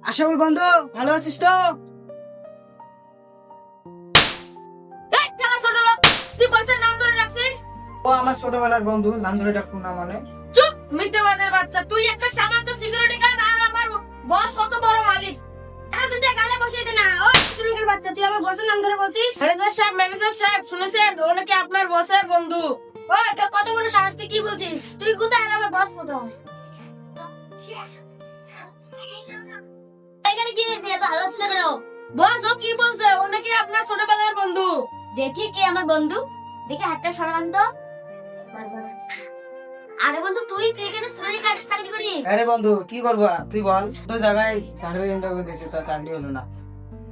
আশাবুল বন্ধু, ভালো আছিস তো? তুই বসের নাম ধরে রাখছিস? ও আমার ছোটবেলার বন্ধু, নাম ধরে ডাকুন না মানে? চুপ, মিথ্যাবাদের বাচ্চা। তুই একটা সামান্য সিকিউরিটি গার্ড আর আমার বস কত বড় মালিক। তুই গালে বসিয়ে দে না। ও সিকিউরিটির বাচ্চা, তুই আমার বসের নাম ধরে বলছিস? ম্যানেজার সাহেব শুনেছেন, ও নাকি আপনার বসের বন্ধু। ওই তোর কত বড় সাহস, তুই কি বলছিস? তুই কোথায় আর আমার বস কোথায়? এখানে কি হয়েছে? এত হাল্লা ছিল কেন? বস ও কি বলছে? ও নাকি আপনার ছোটবেলার বন্ধু। দেখি কে আমার বন্ধু, দেখি হাতটা সরান তো। আরে বন্ধু, তুই এখানে সিকিউরিটি গার্ড চাকরি করিস? আরে বন্ধু, কি করবা তুই বল? তো জায়গায় চাকরির ইন্টারভিউ দিয়েছি, তা চাকরি হলো না।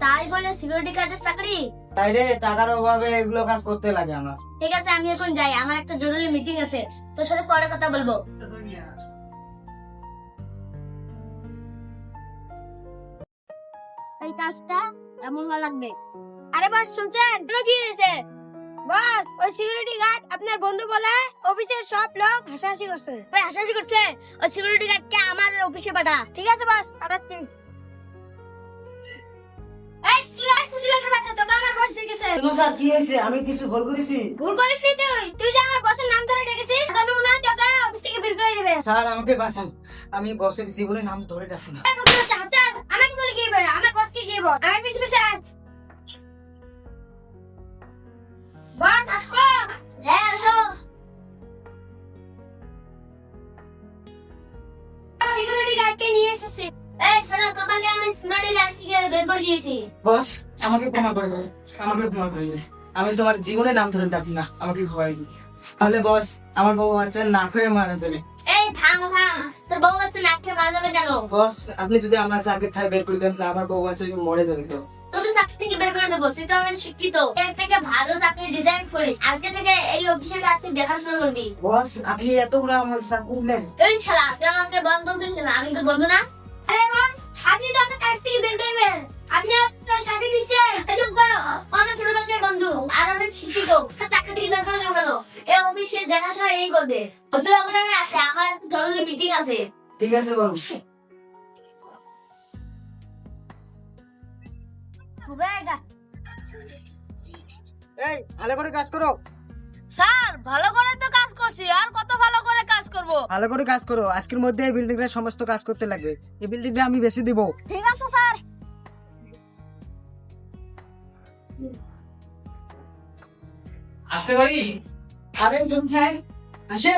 তাই বলে সিকিউরিটি গার্ডের চাকরি? তাই রে, টাকার অভাবে এগুলো কাজ করতে লাগে আমার। ঠিক আছে, আমি এখন যাই, আমার একটা জরুরি মিটিং আছে, তোর সাথে পরে কথা বলবো। এই কাজটা এমন না লাগবে। আরে বস শুনছেন? কি হয়েছে? বস, ওই সিকিউরিটি গার্ড আপনার বন্ধু বলে অফিসের সব লোক হাসাহাসি করছে। ওই হাসাহাসি করছে? ওই সিকিউরিটি গার্ডকে আমার অফিসে পাঠা। ঠিক আছে বস, পাঠাচ্ছি। এই সিকিউরিটি গার্ডের বাচ্চা, তোকে আমার বস ডেকেছে। কেন স্যার, কি হয়েছে? আমি কিছু ভুল করেছি? ভুল করিসনি তুই যে আমার বসের নাম ধরে ডেকেছিস, জানো না তোকে অফিস থেকে বের করে দিবে। স্যার আমাকে বাঁচান, আমি বসের জীবনে নাম ধরে ডাকি না। এই বন্ধু চাচা, আমাকে বলে কি হবে? আমার বসকে কি বল? আমার পিছে পিছে আয়। বস আসো। হ্যাঁ আসো। সিকিউরিটি গার্ডকে নিয়ে এসেছি। এই শোনো, তোমাকে আমি সিকিউরিটি গার্ড থেকে বের করে দিয়েছি। বস আমাকে ক্ষমা করে দেন, আমাকে ক্ষমা করে দেন। আমি তোমার জীবনে নাম ধরে ডাকি না, আমাকে ভয় দিই। তাহলে বস, আমার বউ বাচ্চা না খেয়ে মারা যাবে। এই থাম থাম, তোর বউ বাচ্চা না খেয়ে মারা যাবে কেন? বস আপনি যদি আমার চাকরি থেকে বের করে দেন, না আমার বউ বাচ্চা মরে যাবে তো। তোদের চাকরি থেকে বের করে দেবো, তুই তো অনেক শিক্ষিত, এর থেকে ভালো চাকরি ডিজাইন করিস। আজকে থেকে এই অফিসের কাজ তুই দেখাশোনা করবি। বস আপনি এত বড় আমার চাকরি নেন? এই শালা, তুই আমাকে বন্ধ বলছিস না? আমি তো বন্ধু না। আরে বস, আপনি তো আমাকে চাকরি থেকে বের করবেন। আপনি তো চাকরি দিচ্ছেন, এসব করো। অনেক ছোট বাচ্চার বন্ধু আর অনেক শিক্ষিত, চাকরি থেকে বের করে দেবো কেন? এই অফিসে দেখাশোনা এই করবে। তুই ওখানে আসে, আমার জরুরি মিটিং আছে। ঠিক আছে বস। এই ভালো করে কাজ করো। স্যার, ভালো করে তো কাজ করছি, আর কত ভালো করে কাজ করব? ভালো করে কাজ করো, আজকের মধ্যে এই বিল্ডিং এর সমস্ত কাজ করতে লাগবে। এই বিল্ডিং টা আমি বেশি দিব। ঠিক আছে স্যার। আসতে পারি? আরে তুমি স্যার আসে।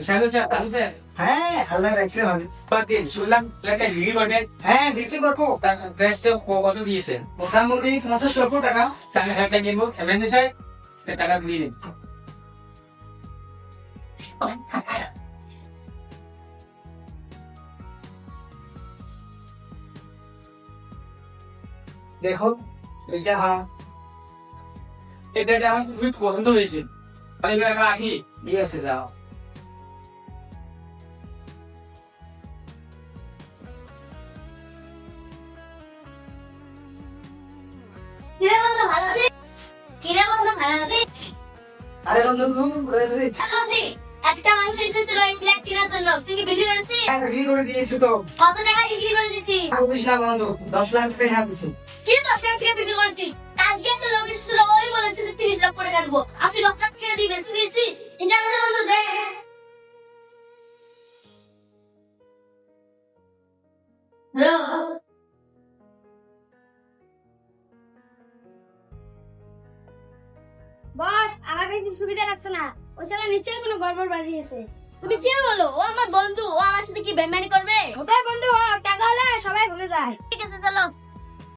স্যার হ্যাঁ আল্লাহ রাখছে ভালো। দিন শুনলাম একটা বিক্রি করে হ্যাঁ বিক্রি করবো। প্রাইসটা কত দিয়েছেন? মোটামুটি 50 লক্ষ টাকা। আমি একটা কিনবো, এমনি স্যার টাকা দিয়ে দিন। দেখো এইটা হ্যাঁ এটা আমার খুবই পছন্দ হয়েছে। আমি এবার আসি। দিয়েছে যাও। কিরে বন্ধু, ভালো আছিস? কিরে বন্ধু, ভালো আছিস? আরে বন্ধু খুব রয়েছে। ভালো আছি। একটা মানুষ এসেছিল এই ফ্ল্যাট কেনার জন্য, তুই কি বিক্রি করেছিস? বিক্রি করে দিয়েছি তো। কত টাকা বিক্রি করে দিছি? বুঝ না বন্ধু, 10 লাখ টাকা দিছি। কি 10 লাখ টাকা বিক্রি করেছিস? আজকে একটা লোক এসেছিল, ওই বলেছে যে 30 লাখ টাকা দেবো, আর তুই 10 লাখ টাকা দিয়ে বেশি দিয়েছিস। এটা আমার বন্ধু দে। হ্যালো বস, আমার বেশি সুবিধা লাগছে না। ওই শালা নিশ্চয়ই কোনো গড়বড় বাড়িয়েছে। তুমি কি বলো? ও আমার বন্ধু, ও আমার সাথে কি বেইমানি করবে? ওটাই বন্ধু, টাকা হলে সবাই ভুলে যায়। ঠিক আছে চলো।